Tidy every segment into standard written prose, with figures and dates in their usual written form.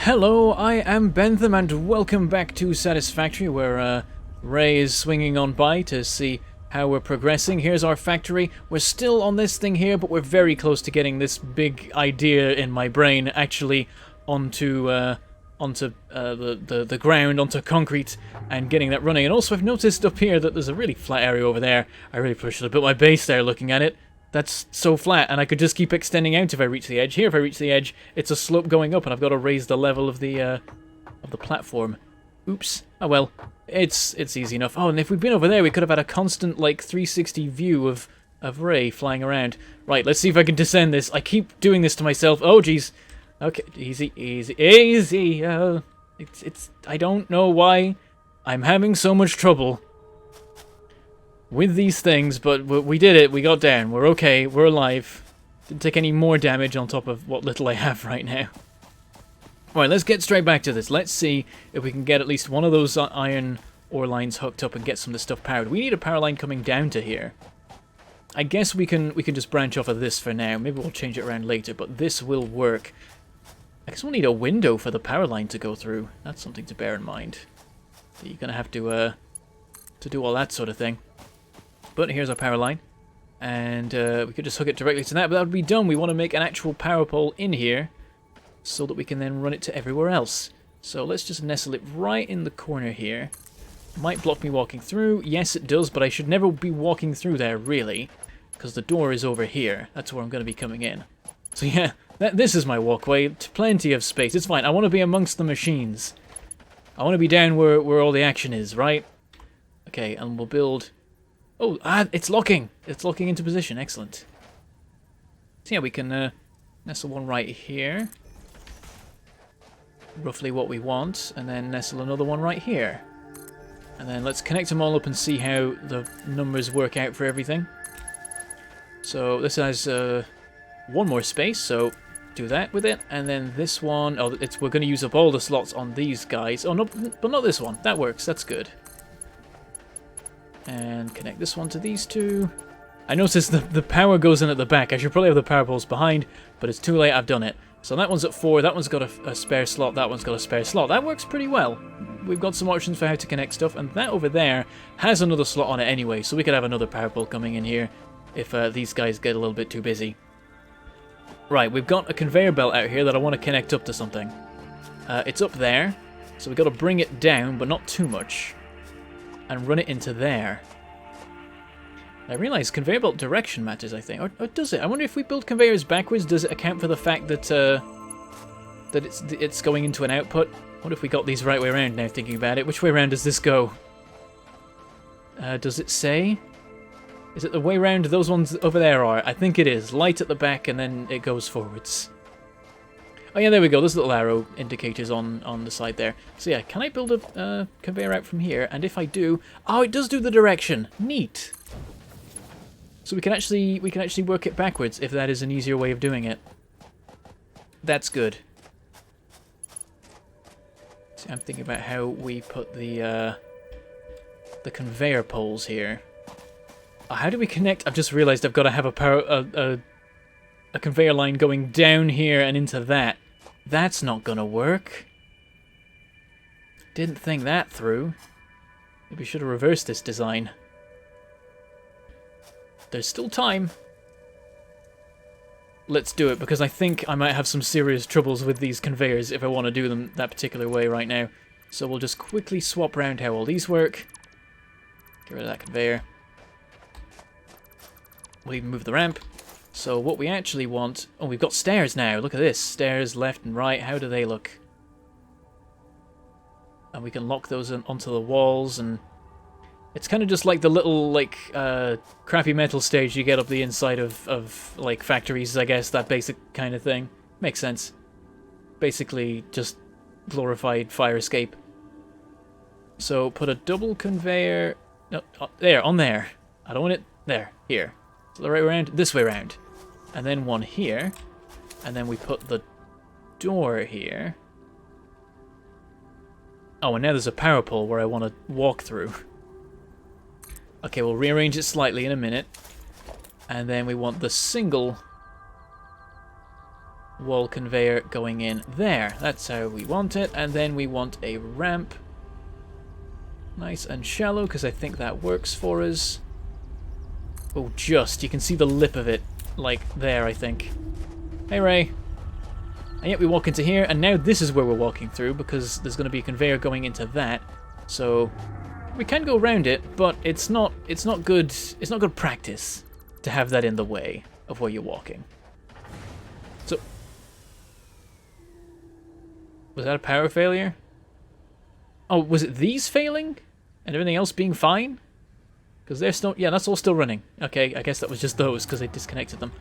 Hello, I am Bentham and welcome back to Satisfactory, where Ray is swinging on by to see how we're progressing. Here's our factory. We're still on this thing here, but we're very close to getting this big idea in my brain actually onto the ground, onto concrete, and getting that running. And also I've noticed up here that there's a really flat area over there. I really probably should have built my base there looking at it. That's so flat, and I could just keep extending out if I reach the edge. Here, if I reach the edge, it's a slope going up, and I've got to raise the level of the platform. Oops. Oh well, it's easy enough. Oh, and if we'd been over there, we could have had a constant, like, 360 view of Ray flying around. Right, let's see if I can descend this. I keep doing this to myself. Oh, jeez. Okay, easy, easy, easy. I don't know why I'm having so much trouble with these things, but we did it. We got down. We're okay. We're alive. Didn't take any more damage on top of what little I have right now. Alright, let's get straight back to this. Let's see if we can get at least one of those iron ore lines hooked up and get some of this stuff powered. We need a power line coming down to here. I guess we can just branch off of this for now. Maybe we'll change it around later, but this will work. I guess we'll need a window for the power line to go through. That's something to bear in mind. So you're going to have to do all that sort of thing. But here's our power line, and we could just hook it directly to that, but that would be dumb. We want to make an actual power pole in here so that we can then run it to everywhere else. So let's just nestle it right in the corner here. Might block me walking through. Yes, it does, but I should never be walking through there, really, because the door is over here. That's where I'm going to be coming in. So yeah, this is my walkway. Plenty of space. It's fine. I want to be amongst the machines. I want to be down where all the action is, right? Okay, and we'll build... Oh, it's locking! It's locking into position. Excellent. So yeah, we can nestle one right here. Roughly what we want. And then nestle another one right here. And then let's connect them all up and see how the numbers work out for everything. So this has one more space, so do that with it. And then this one... Oh, we're going to use up all the slots on these guys. Oh, no, but not this one. That works. That's good. And connect this one to these two. I noticed the power goes in at the back. I should probably have the power poles behind, but it's too late. I've done it. So that one's at 4. That one's got a spare slot. That one's got a spare slot. That works pretty well. We've got some options for how to connect stuff, and that over there has another slot on it anyway, so we could have another power pole coming in here if these guys get a little bit too busy. Right, we've got a conveyor belt out here that I want to connect up to something. It's up there, so we've got to bring it down, but not too much. And run it into there. I realise conveyor belt direction matters, I think. Or does it? I wonder if we build conveyors backwards, does it account for the fact that it's going into an output? What if we got these right way around now, thinking about it? Which way around does this go? Does it say? Is it the way round those ones over there are? I think it is. Light at the back and then it goes forwards. Oh yeah, there we go. There's little arrow indicators on the side there. So yeah, can I build a conveyor out from here? And if I do... Oh, it does do the direction. Neat. So we can actually work it backwards if that is an easier way of doing it. That's good. See, I'm thinking about how we put the conveyor poles here. How do we connect? I've just realised I've got to have a conveyor line going down here and into that. That's not gonna work. Didn't think that through. Maybe we should have reversed this design. There's still time. Let's do it, because I think I might have some serious troubles with these conveyors if I want to do them that particular way right now. So we'll just quickly swap around how all these work. Get rid of that conveyor. We'll even move the ramp. So what we actually want... Oh, we've got stairs now. Look at this. Stairs left and right. How do they look? And we can lock those onto the walls, and... It's kind of just like the little, like, crappy metal stage you get up the inside of like, factories, I guess. That basic kind of thing. Makes sense. Basically, just glorified fire escape. So, put a double conveyor... No, there, on there. I don't want it... There, here. So the right way around, this way around. And then one here. And then we put the door here. Oh, and now there's a power pole where I want to walk through. Okay, we'll rearrange it slightly in a minute. And then we want the single wall conveyor going in there. That's how we want it. And then we want a ramp. Nice and shallow, because I think that works for us. Oh, just. You can see the lip of it, like, there, I think. Hey, Ray. And yet we walk into here, and now this is where we're walking through, because there's going to be a conveyor going into that. So we can go around it, but it's not good practice to have that in the way of where you're walking. So was that a power failure? Oh, was it these failing and everything else being fine? Because they're still, yeah, that's all still running. Okay, I guess that was just those because they disconnected them.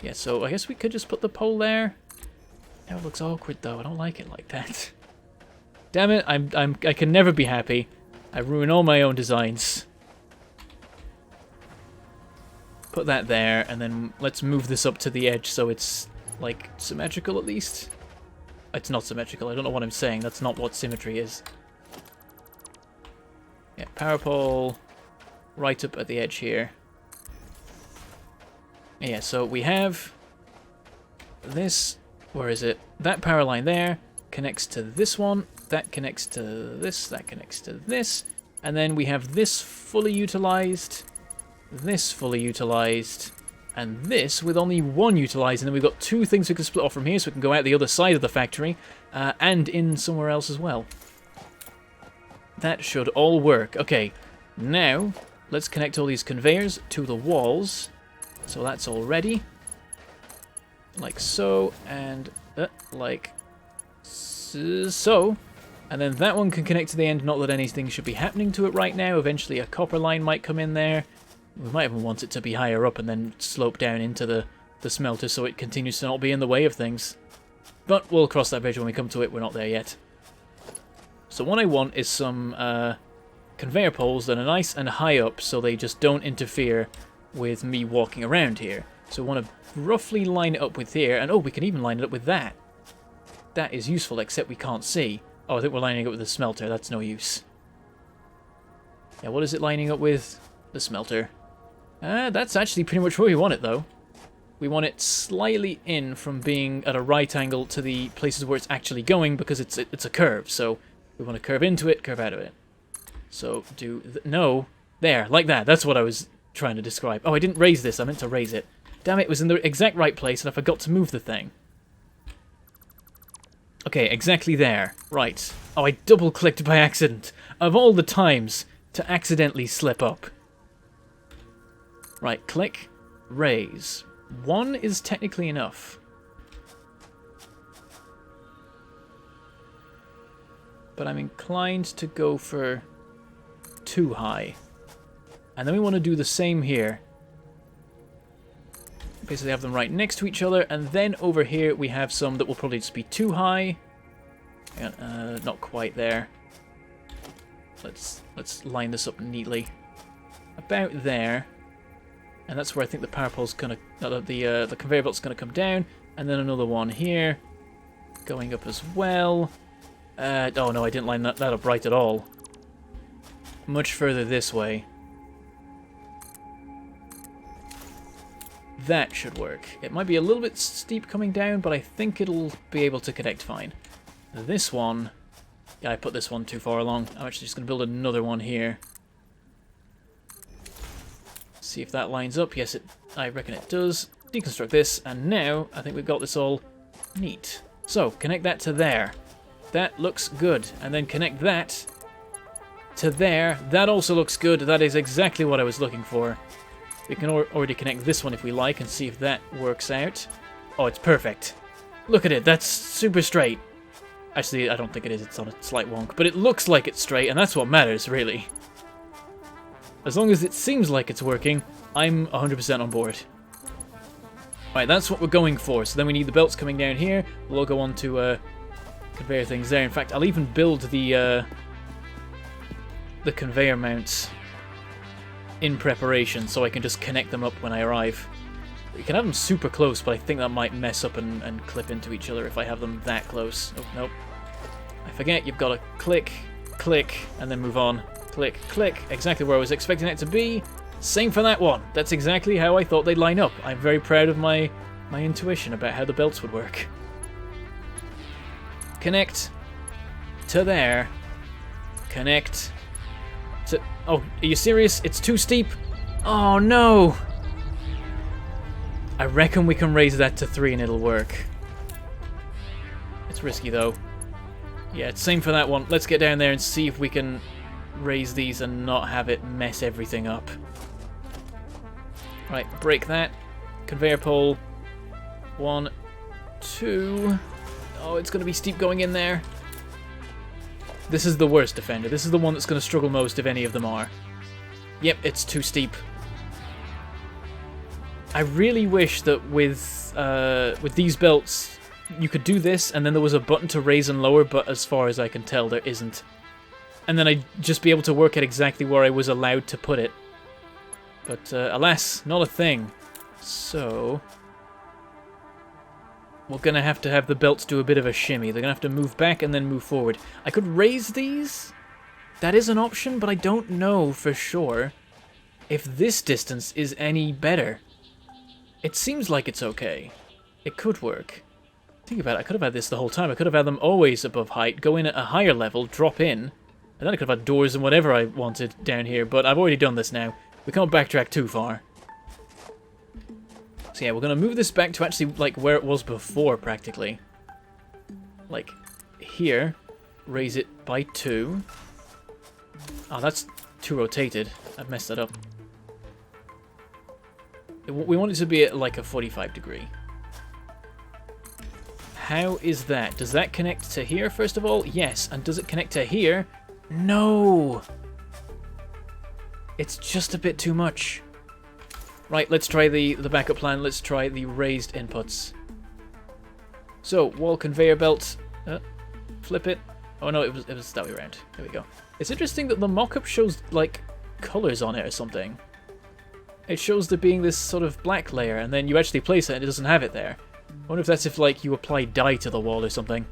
Yeah, so I guess we could just put the pole there. Now it looks awkward though. I don't like it like that. Damn it! I can never be happy. I ruin all my own designs. Put that there, and then let's move this up to the edge so it's like symmetrical at least. It's not symmetrical. I don't know what I'm saying. That's not what symmetry is. Yeah, power pole right up at the edge here. Yeah, so we have this. Where is it? That power line there connects to this one. That connects to this. That connects to this. And then we have this fully utilized. This fully utilized. And this with only one utilized. And then we've got two things we can split off from here so we can go out the other side of the factory. And in somewhere else as well. That should all work. Okay, now let's connect all these conveyors to the walls. So that's all ready. Like so, and like so. And then that one can connect to the end, not that anything should be happening to it right now. Eventually a copper line might come in there. We might even want it to be higher up and then slope down into the smelter so it continues to not be in the way of things. But we'll cross that bridge when we come to it, we're not there yet. So what I want is some conveyor poles that are nice and high up so they just don't interfere with me walking around here. So I want to roughly line it up with here, and oh, we can even line it up with that. That is useful, except we can't see. Oh, I think we're lining it up with the smelter. That's no use. Yeah, what is it lining up with? The smelter. That's actually pretty much where we want it, though. We want it slightly in from being at a right angle to the places where it's actually going, because it's a curve. So we want to curve into it, curve out of it. So no, there, like that. That's what I was trying to describe. Oh, I didn't raise this. I meant to raise it. Damn it, it was in the exact right place, and I forgot to move the thing. Okay, exactly there. Right. Oh, I double-clicked by accident. Of all the times to accidentally slip up. Right, click, raise. One is technically enough. But I'm inclined to go for too high. And then we want to do the same here. Basically have them right next to each other, and then over here we have some that will probably just be too high. Not quite there. Let's line this up neatly. About there. And that's where I think the power pole's gonna, the conveyor belt's gonna come down, and then another one here, going up as well. Oh no, I didn't line that up right at all. Much further this way. That should work. It might be a little bit steep coming down, but I think it'll be able to connect fine. This one, yeah, I put this one too far along. I'm actually just going to build another one here. See if that lines up. Yes, I reckon it does. Deconstruct this, and now I think we've got this all neat. So, connect that to there. That looks good. And then connect that to there. That also looks good. That is exactly what I was looking for. We can already connect this one if we like and see if that works out. Oh, it's perfect. Look at it. That's super straight. Actually, I don't think it is. It's on a slight wonk. But it looks like it's straight, and that's what matters, really. As long as it seems like it's working, I'm 100% on board. Right, that's what we're going for. So then we need the belts coming down here. We'll all go on to conveyor things there. In fact, I'll even build the conveyor mounts in preparation so I can just connect them up when I arrive. You can have them super close, but I think that might mess up and clip into each other if I have them that close. Oh, nope. I forget, you've got to click, click, and then move on. Click, click, exactly where I was expecting it to be. Same for that one. That's exactly how I thought they'd line up. I'm very proud of my my intuition about how the belts would work. Connect to there. Connect to... Oh, are you serious? It's too steep. Oh, no. I reckon we can raise that to 3 and it'll work. It's risky, though. Yeah, it's same for that one. Let's get down there and see if we can raise these and not have it mess everything up. Right, break that. Conveyor pole. 1, 2... Oh, it's going to be steep going in there. This is the worst defender. This is the one that's going to struggle most if any of them are. Yep, it's too steep. I really wish that with these belts, you could do this, and then there was a button to raise and lower, but as far as I can tell, there isn't. And then I'd just be able to work at exactly where I was allowed to put it. But alas, not a thing. So... we're going to have the belts do a bit of a shimmy. They're going to have to move back and then move forward. I could raise these. That is an option, but I don't know for sure if this distance is any better. It seems like it's okay. It could work. Think about it. I could have had this the whole time. I could have had them always above height, go in at a higher level, drop in, and then I could have had doors and whatever I wanted down here, but I've already done this now. We can't backtrack too far. So yeah, we're going to move this back to actually like where it was before, practically. Like here, raise it by 2. Oh, that's too rotated. I've messed that up. We want it to be at like a 45 degree. How is that? Does that connect to here, first of all? Yes. And does it connect to here? No! It's just a bit too much. Right, let's try the backup plan. Let's try the raised inputs. So, wall conveyor belt. Flip it. Oh no, it was that way around. There we go. It's interesting that the mock-up shows, like, colors on it or something. It shows there being this sort of black layer, and then you actually place it and it doesn't have it there. I wonder if that's if, like, you apply dye to the wall or something.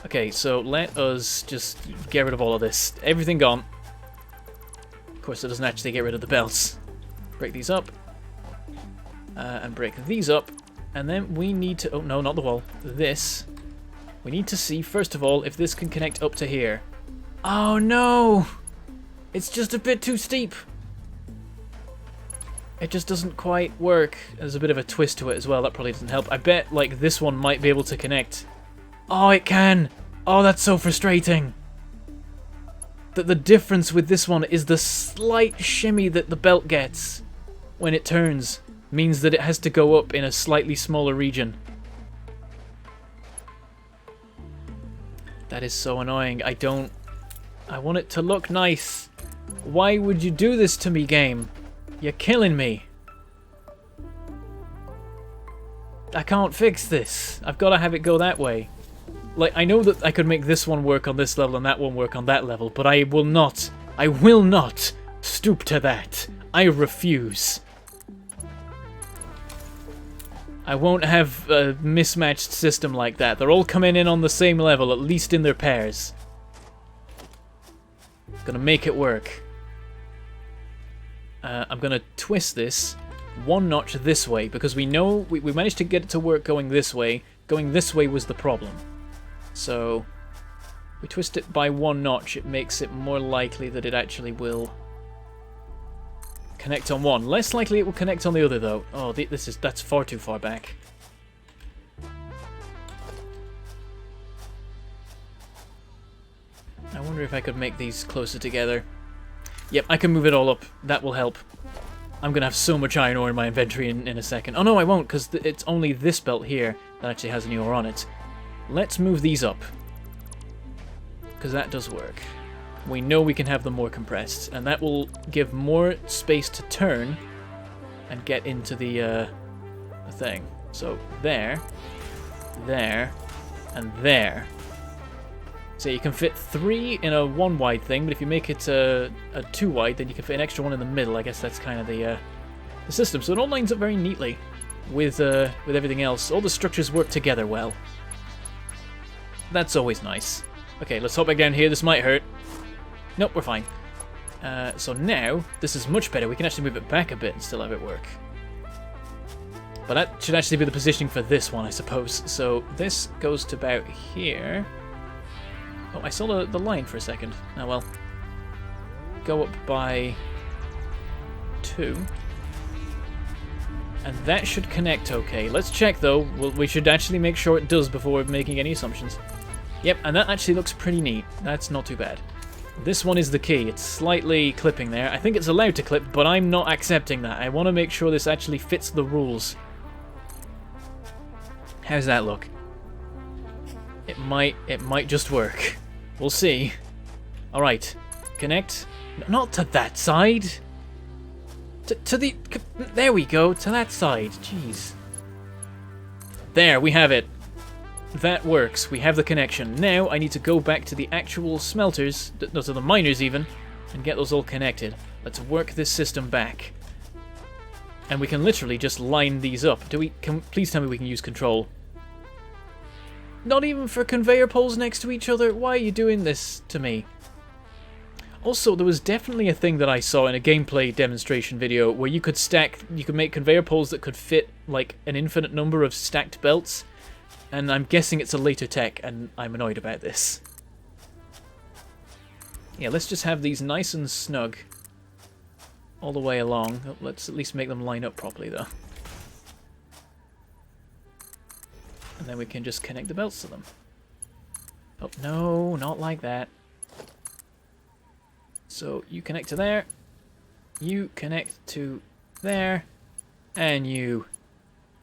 Okay, so let us just get rid of all of this. Everything gone. Of course, it doesn't actually get rid of the belts. Break these up. And break these up. And then we need to... Oh, no, not the wall. This. We need to see, first of all, if this can connect up to here. Oh, no! It's just a bit too steep. It just doesn't quite work. There's a bit of a twist to it as well. That probably doesn't help. I bet, like, this one might be able to connect. Oh, it can! Oh, that's so frustrating. That the difference with this one is the slight shimmy that the belt gets when it turns means that it has to go up in a slightly smaller region. That is so annoying. I want it to look nice. Why would you do this to me, game? You're killing me. I can't fix this. I've got to have it go that way. Like, I know that I could make this one work on this level and that one work on that level, but I will not stoop to that. I refuse. I won't have a mismatched system like that. They're all coming in on the same level, at least in their pairs. Gonna make it work. I'm gonna twist this one notch this way, because we know we managed to get it to work going this way. Going this way was the problem. So, we twist it by one notch, it makes it more likely that it actually will connect on one. Less likely it will connect on the other, though. Oh, that's far too far back. I wonder if I could make these closer together. Yep, I can move it all up. That will help. I'm going to have so much iron ore in my inventory in a second. Oh no, I won't, because it's only this belt here that actually has any ore on it. Let's move these up, because that does work. We know we can have them more compressed, and that will give more space to turn and get into the thing. So there, there, and there. So you can fit 3 in a 1 wide thing, but if you make it a 2 wide, then you can fit an extra one in the middle. I guess that's kind of the system. So it all lines up very neatly with everything else. All the structures work together well. That's always nice. Okay, let's hop back down here. This might hurt. Nope, we're fine. So now, this is much better. We can actually move it back a bit and still have it work. But that should actually be the positioning for this one, I suppose. So this goes to about here. Oh, I saw the line for a second. Oh well. Go up by 2. And that should connect okay. Let's check though. We should actually make sure it does before making any assumptions. Yep, and that actually looks pretty neat. That's not too bad. This one is the key. It's slightly clipping there. I think it's allowed to clip, but I'm not accepting that. I want to make sure this actually fits the rules. How's that look? It might just work. We'll see. Alright. Connect. Not to that side. To the... There we go. To that side. Jeez. There, we have it. That works. We have the connection. Now, I need to go back to the actual smelters, no, to the miners even, and get those all connected. Let's work this system back. And we can literally just line these up. Please tell me we can use control. Not even for conveyor poles next to each other? Why are you doing this to me? Also, there was definitely a thing that I saw in a gameplay demonstration video where you could make conveyor poles that could fit like an infinite number of stacked belts. And I'm guessing it's a later tech, and I'm annoyed about this. Yeah, let's just have these nice and snug all the way along. Let's at least make them line up properly, though. And then we can just connect the belts to them. Oh, no, not like that. So, you connect to there. You connect to there. And you...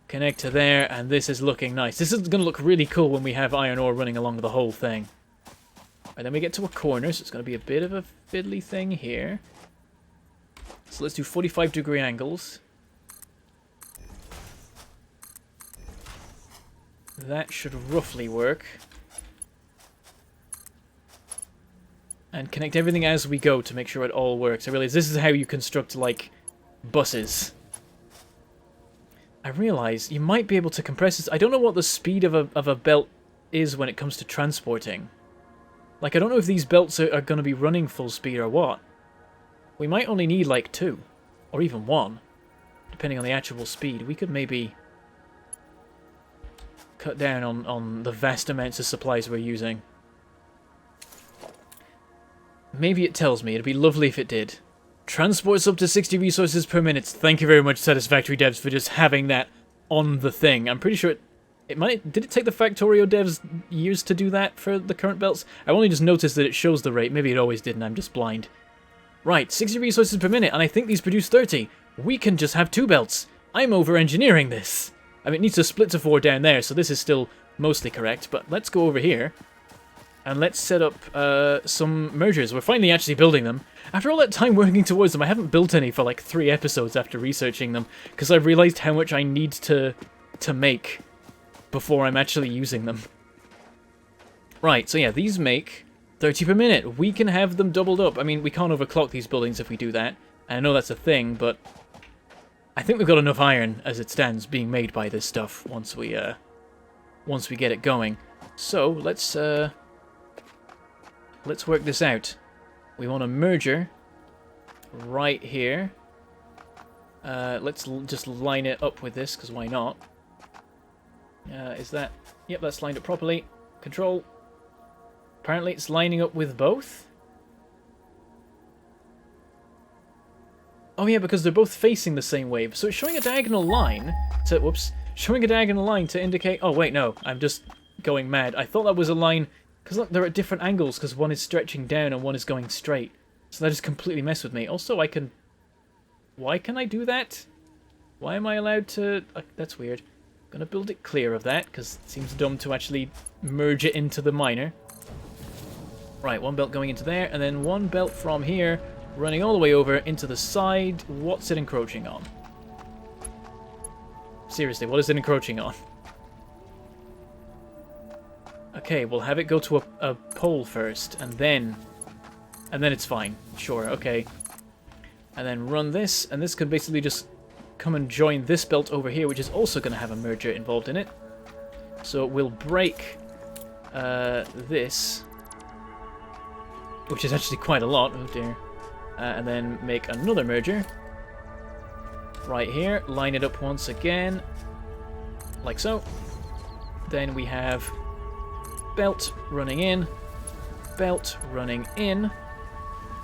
connect to there, and this is looking nice. This is going to look really cool when we have iron ore running along the whole thing. And then we get to a corner, so it's going to be a bit of a fiddly thing here. So let's do 45-degree angles. That should roughly work. And connect everything as we go to make sure it all works. I realize this is how you construct, like, buses. I realize you might be able to compress this. I don't know what the speed of a belt is when it comes to transporting. Like, I don't know if these belts are going to be running full speed or what. We might only need, like, 2. Or even 1. Depending on the actual speed. We could maybe cut down on the vast amounts of supplies we're using. Maybe it tells me. It'd be lovely if it did. Transports up to 60 resources per minute. Thank you very much, Satisfactory devs, for just having that on the thing. I'm pretty sure it might... Did it take the Factorio devs years to do that for the current belts? I only just noticed that it shows the rate. Maybe it always did and I'm just blind. Right, 60 resources per minute, and I think these produce 30. We can just have 2 belts. I'm over-engineering this. I mean, it needs to split to 4 down there, so this is still mostly correct. But let's go over here. And let's set up some mergers. We're finally actually building them. After all that time working towards them, I haven't built any for like 3 episodes after researching them, because I've realized how much I need to make before I'm actually using them. Right, so yeah, these make 30 per minute. We can have them doubled up. I mean, we can't overclock these buildings if we do that. And I know that's a thing, but I think we've got enough iron as it stands being made by this stuff once we get it going. So let's work this out. We want a merger right here. Let's just line it up with this, because why not? Is that... Yep, that's lined up properly. Control. Apparently it's lining up with both. Oh yeah, because they're both facing the same wave. So it's showing a diagonal line to... Whoops. Showing a diagonal line to indicate... Oh, wait, no. I'm just going mad. I thought that was a line... Because look, they're at different angles, because one is stretching down and one is going straight. So that just completely messed with me. Also, I can... Why can I do that? Why am I allowed to... that's weird. I'm going to build it clear of that, because it seems dumb to actually merge it into the miner. Right, one belt going into there, and then one belt from here, running all the way over into the side. What's it encroaching on? Seriously, what is it encroaching on? Okay, we'll have it go to a pole first, and then it's fine. Sure, okay. And then run this, and this could basically just come and join this belt over here, which is also going to have a merger involved in it. So we'll break this, which is actually quite a lot. Oh dear. And then make another merger right here. Line it up once again. like so. Then we have belt running in, belt running in,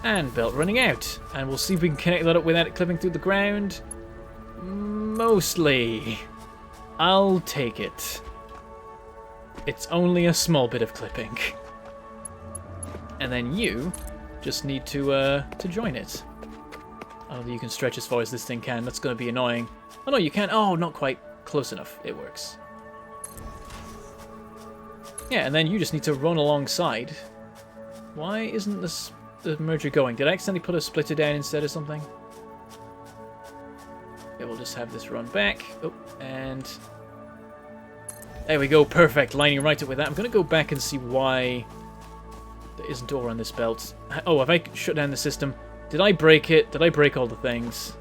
and belt running out. And we'll see if we can connect that up without it clipping through the ground. Mostly. I'll take it. It's only a small bit of clipping. And then you just need to join it. I don't think you can stretch as far as this thing can. That's going to be annoying. Oh no, you can. Oh, not quite close enough. It works. Yeah, and then you just need to run alongside. Why isn't the merger going? Did I accidentally put a splitter down instead of something? Yeah, we'll just have this run back. Oh, and there we go. Perfect. Lining right up with that. I'm going to go back and see why there isn't ore on this belt. Oh, have I shut down the system? Did I break it? Did I break all the things?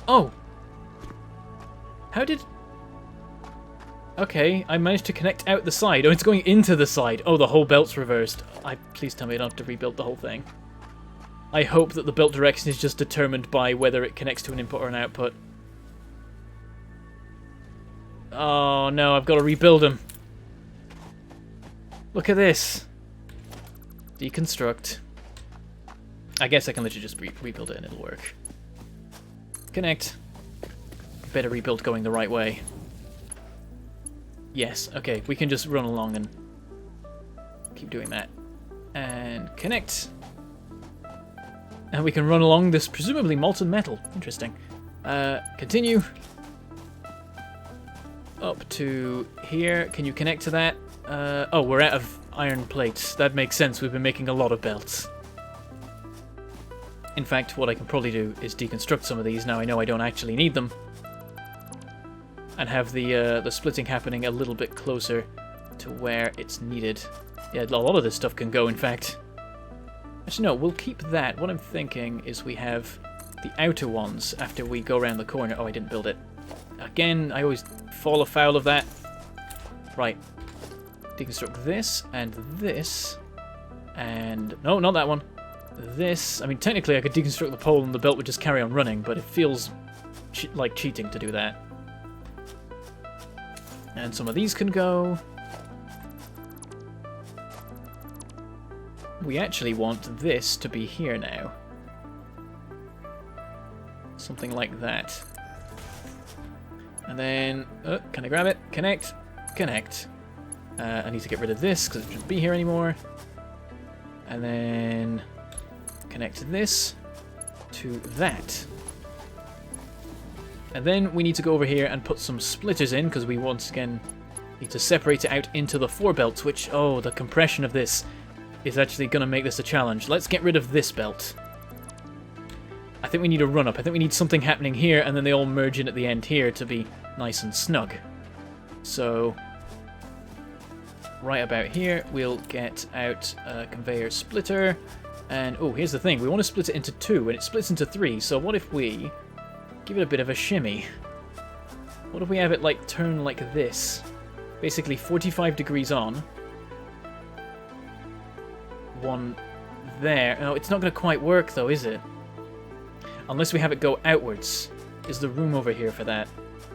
Oh. How did... Okay, I managed to connect out the side. Oh, it's going into the side. Oh, the whole belt's reversed. Please tell me I don't have to rebuild the whole thing. I hope that the belt direction is just determined by whether it connects to an input or an output. Oh no, I've got to rebuild them. Look at this. Deconstruct. I guess I can literally just rebuild it and it'll work. Connect. Better rebuild going the right way. Yes, okay, we can just run along and keep doing that. And connect. And we can run along this presumably molten metal. Interesting. Continue. Up to here. Can you connect to that? Oh, we're out of iron plates. That makes sense. We've been making a lot of belts. In fact, what I can probably do is deconstruct some of these. Now I know I don't actually need them. And have the splitting happening a little bit closer to where it's needed. Yeah, a lot of this stuff can go, in fact. Actually, no, we'll keep that. What I'm thinking is we have the outer ones after we go around the corner. Oh, I didn't build it. Again, I always fall afoul of that. Right. Deconstruct this, and this, and... No, not that one. This. I mean, technically I could deconstruct the pole and the belt would just carry on running, but it feels like cheating to do that. And some of these can go. We actually want this to be here now. Something like that. And then, can I grab it? Connect. Connect. I need to get rid of this because it shouldn't be here anymore. And then connect this to that. And then we need to go over here and put some splitters in because we once again need to separate it out into the 4 belts, which, oh, the compression of this is actually going to make this a challenge. Let's get rid of this belt. I think we need a run-up. I think we need something happening here, and then they all merge in at the end here to be nice and snug. So, right about here, we'll get out a conveyor splitter. And, oh, here's the thing. We want to split it into 2, and it splits into 3. So what if we give it a bit of a shimmy? What if we have it, like, turn like this? Basically 45 degrees on. One there. No, it's not going to quite work, though, is it? Unless we have it go outwards. Is the room over here for that?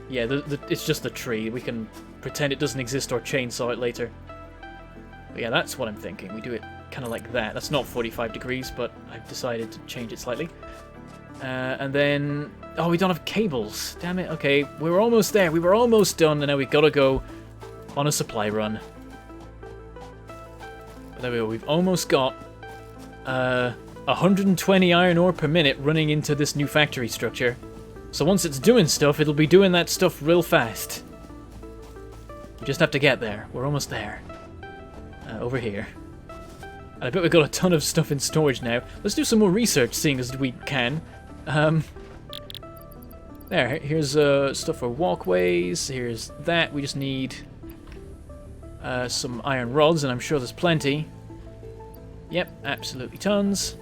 Yeah, it's just the tree. We can pretend it doesn't exist or chainsaw it later. But yeah, that's what I'm thinking. We do it kind of like that. That's not 45 degrees, but I've decided to change it slightly. And then... Oh, we don't have cables. Damn it. Okay, we were almost there. We were almost done, and now we've got to go on a supply run. But there we go. We've almost got 120 iron ore per minute running into this new factory structure. So once it's doing stuff, it'll be doing that stuff real fast. We just have to get there. We're almost there. Over here. And I bet we've got a ton of stuff in storage now. Let's do some more research, seeing as we can. There, here's stuff for walkways. Here's that. We just need some iron rods, and I'm sure there's plenty. Yep, absolutely tons.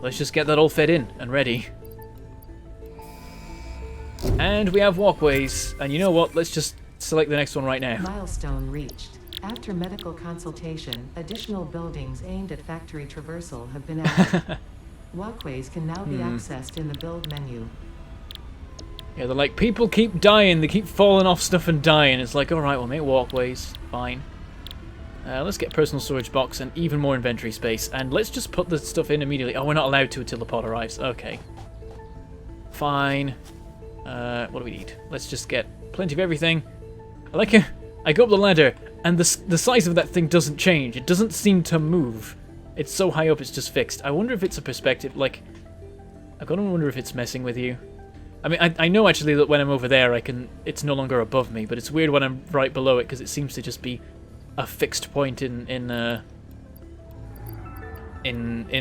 Let's just get that all fed in and ready. And we have walkways. And you know what? Let's just select the next one right now. Milestone reached. After medical consultation, additional buildings aimed at factory traversal have been added. Walkways can now be accessed in the build menu. Yeah, they're like, people keep dying, they keep falling off stuff and dying. It's like, alright, we'll make walkways. Fine. Let's get personal storage box and even more inventory space. And let's just put the stuff in immediately. Oh, we're not allowed to until the pod arrives. Okay. Fine. What do we need? Let's just get plenty of everything. I like it. I go up the ladder, and the size of that thing doesn't change. It doesn't seem to move. It's so high up, it's just fixed. I wonder if it's a perspective, like... I've got to wonder if it's messing with you. I mean, I know actually that when I'm over there, it's no longer above me, but it's weird when I'm right below it, because it seems to just be a fixed point in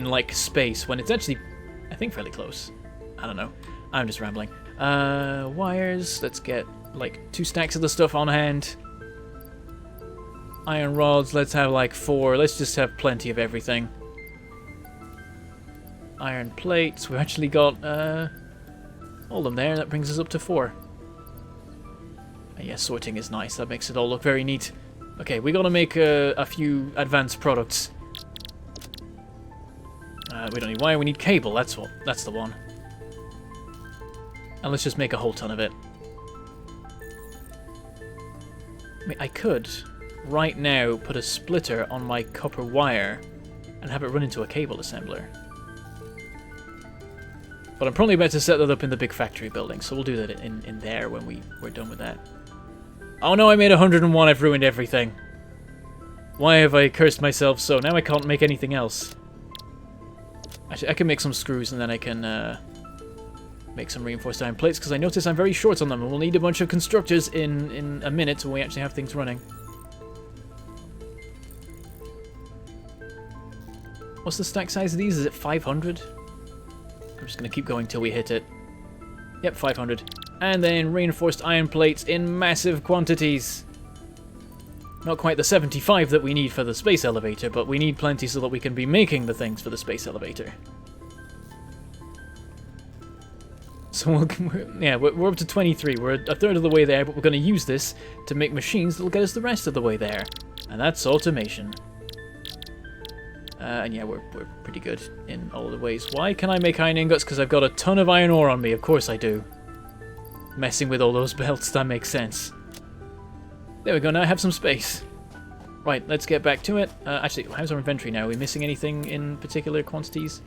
like space, when it's actually, I think, fairly close. I don't know. I'm just rambling. Wires. Let's get like 2 stacks of the stuff on hand. Iron rods. Let's have like 4. Let's just have plenty of everything. Iron plates. We've actually got all of them there. That brings us up to 4. And yeah, sorting is nice. That makes it all look very neat. Okay, we gotta make a few advanced products. We don't need wire. We need cable. That's the one. And let's just make a whole ton of it. I mean, I could, right now, put a splitter on my copper wire and have it run into a cable assembler. But I'm probably about to set that up in the big factory building, so we'll do that in there when we're done with that. Oh no, I made 101, I've ruined everything. Why have I cursed myself so? Now I can't make anything else. Actually, I can make some screws and then I can... make some reinforced iron plates, because I notice I'm very short on them, and we'll need a bunch of constructors in a minute when we actually have things running. What's the stack size of these? Is it 500? I'm just going to keep going till we hit it. Yep, 500. And then reinforced iron plates in massive quantities. Not quite the 75 that we need for the space elevator, but we need plenty so that we can be making the things for the space elevator. So we're up to 23. We're a third of the way there, but we're going to use this to make machines that will get us the rest of the way there. And that's automation. And yeah, we're pretty good in all of the ways. Why can I make iron ingots? Because I've got a ton of iron ore on me. Of course I do. Messing with all those belts, that makes sense. There we go, now I have some space. Right, let's get back to it. Actually, how's our inventory now? Are we missing anything in particular quantities?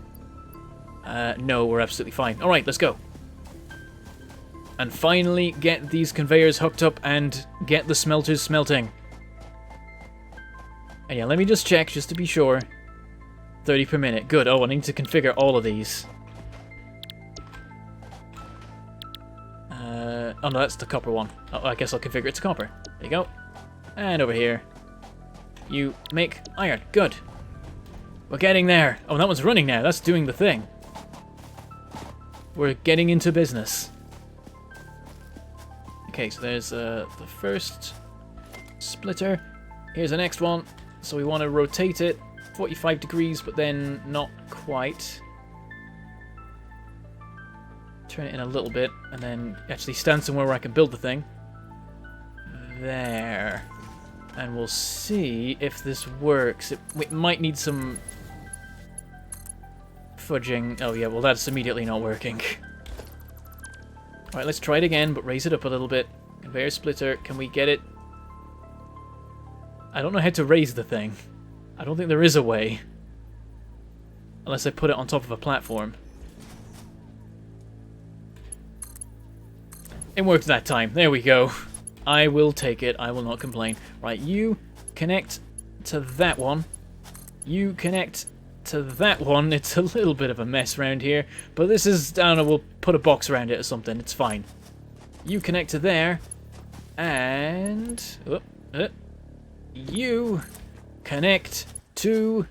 No, we're absolutely fine. Alright, let's go. And finally get these conveyors hooked up and get the smelters smelting. And yeah, let me just check, just to be sure. 30 per minute. Good. Oh, I need to configure all of these. Oh no, that's the copper one. Oh, I guess I'll configure it to copper. There you go. And over here. You make iron. Good. We're getting there. Oh, that one's running now. That's doing the thing. We're getting into business. Okay, so there's the first splitter. Here's the next one. So we want to rotate it 45 degrees, but then not quite. Turn it in a little bit, and then actually stand somewhere where I can build the thing. There. And we'll see if this works. It might need some fudging. Oh yeah, well that's immediately not working. Alright, let's try it again, but raise it up a little bit. Conveyor splitter, can we get it? I don't know how to raise the thing. I don't think there is a way. Unless I put it on top of a platform. It worked that time. There we go. I will take it. I will not complain. Right, you connect to that one. You connect to that one. It's a little bit of a mess around here. But this is, I don't know, we'll put a box around it or something. It's fine. You connect to there. And... you connect to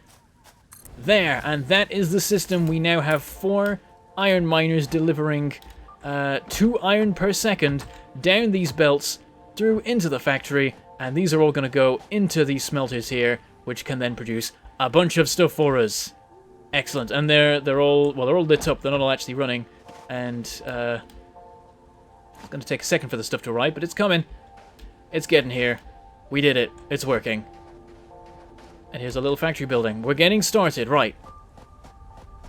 there. And that is the system. We now have 4 iron miners delivering 2 iron per second down these belts through into the factory, and these are all going to go into these smelters here, which can then produce a bunch of stuff for us. Excellent. And they're all lit up. They're not all actually running, and it's going to take a second for the stuff to arrive, but it's coming. It's getting here. We did it. It's working. And here's a little factory building. We're getting started, right?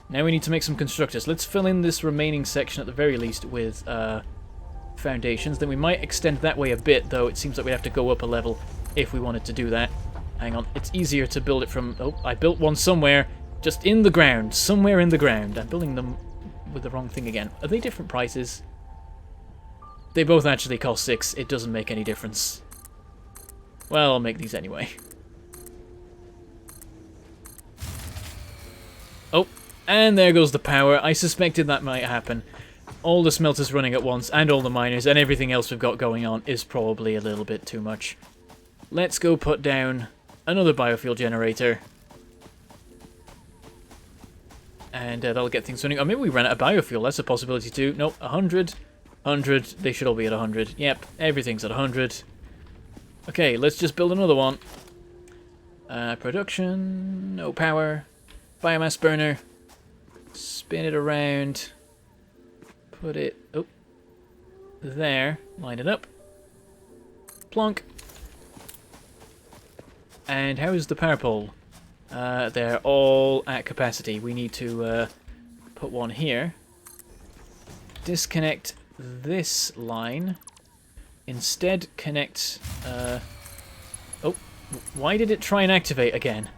Now we need to make some constructors. Let's fill in this remaining section at the very least with foundations. Then we might extend that way a bit, though it seems like we'd have to go up a level if we wanted to do that. Hang on, it's easier to build it from... Oh, I built one somewhere, just in the ground, somewhere in the ground. I'm building them with the wrong thing again. Are they different prices? They both actually cost 6. It doesn't make any difference. Well, I'll make these anyway. Oh, and there goes the power. I suspected that might happen. All the smelters running at once, and all the miners, and everything else we've got going on is probably a little bit too much. Let's go put down another biofuel generator. And that'll get things running. Oh, maybe we ran out of biofuel. That's a possibility too. Nope, 100. 100. They should all be at 100. Yep, everything's at 100. Okay, let's just build another one. Production. No power. Biomass burner. Spin it around. Put it... Oh. There. Line it up. Plonk. And how is the power pole? They're all at capacity. We need to put one here. Disconnect this line. Instead, connect... Oh, why did it try and activate again?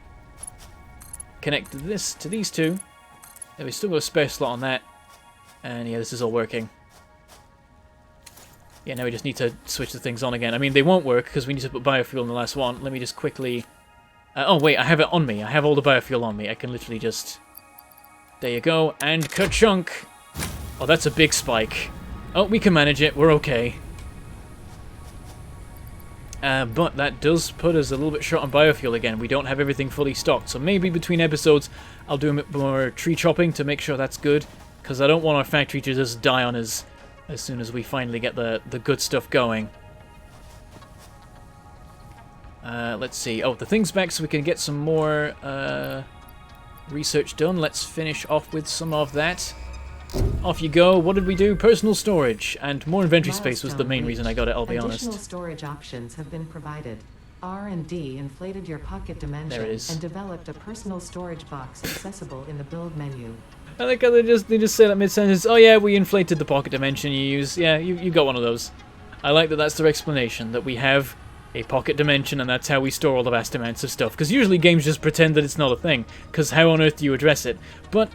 Connect this to these two. Then we still got a spare slot on that. And yeah, this is all working. Yeah, now we just need to switch the things on again. I mean, they won't work because we need to put biofuel in the last one. Let me just quickly... oh, wait, I have it on me. I have all the biofuel on me. I can literally just... There you go. And ka-chunk! Oh, that's a big spike. Oh, we can manage it. We're okay. But that does put us a little bit short on biofuel again. We don't have everything fully stocked. So maybe between episodes, I'll do a bit more tree chopping to make sure that's good. Because I don't want our factory to just die on us as soon as we finally get the good stuff going. Let's see. Oh, the thing's back so we can get some more research done. Let's finish off with some of that. Off you go. What did we do? Personal storage. And more inventory space was the main reason I got it, I'll be honest. Additional storage options have been provided. R&D inflated your pocket dimension There it is. and developed a personal storage box accessible in the build menu. I like how they just say that mid-sentence. Oh yeah, we inflated the pocket dimension you use. Yeah, you got one of those. I like that that's their explanation, that we have a pocket dimension and that's how we store all the vast amounts of stuff. Because usually games just pretend that it's not a thing, because how on earth do you address it? But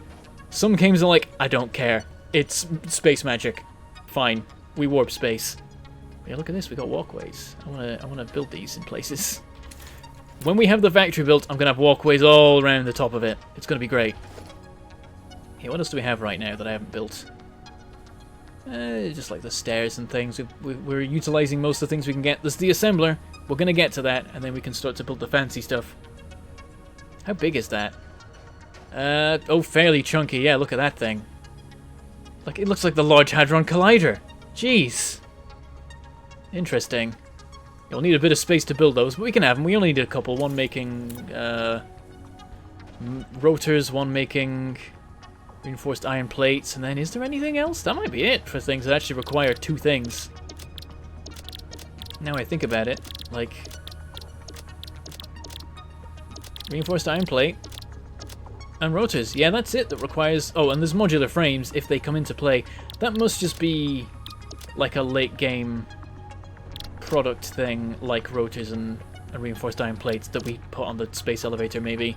some games are like, I don't care. It's space magic. Fine. We warp space. Yeah, look at this, we got walkways. I wanna build these in places. When we have the factory built, I'm gonna have walkways all around the top of it. It's gonna be great. Okay, what else do we have right now that I haven't built? Just like the stairs and things. We're utilizing most of the things we can get. There's the assembler. We're gonna get to that, and then we can start to build the fancy stuff. How big is that? Oh, fairly chunky. Yeah, look at that thing. Like, it looks like the Large Hadron Collider. Jeez. Interesting. You'll need a bit of space to build those, but we can have them. We only need a couple. One making rotors, one making reinforced iron plates, and then is there anything else? That might be it for things that actually require two things. Now I think about it, like reinforced iron plate and rotors. Yeah, that's it that requires... Oh, and there's modular frames if they come into play. That must just be like a late game product thing, like rotors and reinforced iron plates that we put on the space elevator maybe.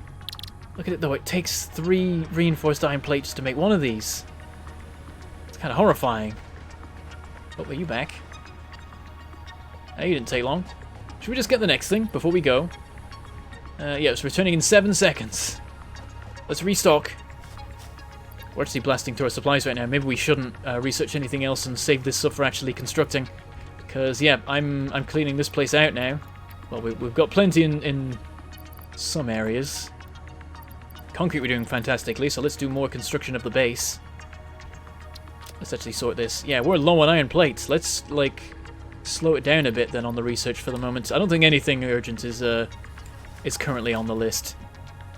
Look at it though, it takes 3 reinforced iron plates to make one of these. It's kind of horrifying. Oh, are you back? Oh, you didn't take long. Should we just get the next thing before we go? Yeah, it's returning in 7 seconds. Let's restock. We're actually blasting through our supplies right now. Maybe we shouldn't research anything else and save this stuff for actually constructing. Because, yeah, I'm cleaning this place out now. Well, we've got plenty in some areas. Concrete we're doing fantastically, so let's do more construction of the base. Let's actually sort this. Yeah, we're low on iron plates. Let's, like, slow it down a bit then on the research for the moment. I don't think anything urgent is currently on the list.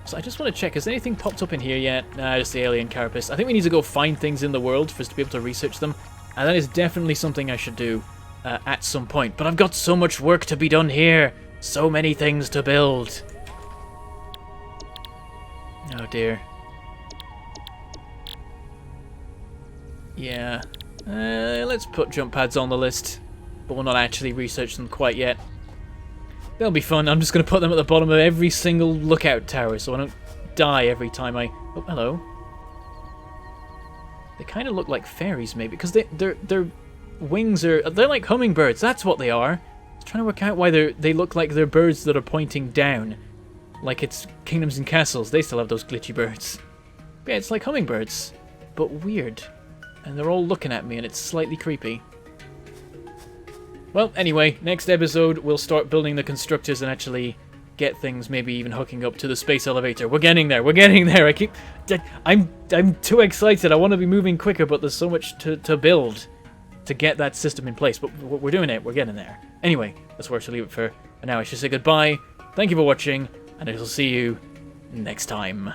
So I just want to check, has anything popped up in here yet? Nah, just the alien carapace. I think we need to go find things in the world for us to be able to research them. And that is definitely something I should do at some point. But I've got so much work to be done here. So many things to build. Oh dear. Yeah. Let's put jump pads on the list, but we'll not actually research them quite yet. They'll be fun. I'm just going to put them at the bottom of every single lookout tower so I don't die every time I... Oh, hello. They kind of look like fairies, maybe, because their wings are... They're like hummingbirds. That's what they are. I was trying to work out why they look like they're birds that are pointing down. Like it's Kingdoms and Castles. They still have those glitchy birds. But yeah, it's like hummingbirds, but weird. And they're all looking at me, and it's slightly creepy. Well, anyway, next episode we'll start building the constructors and actually get things, maybe even hooking up to the space elevator. We're getting there. We're getting there. I'm too excited. I want to be moving quicker, but there's so much to build to get that system in place. But we're doing it. We're getting there. Anyway, that's where I should leave it for now. I should say goodbye. Thank you for watching, and I shall see you next time.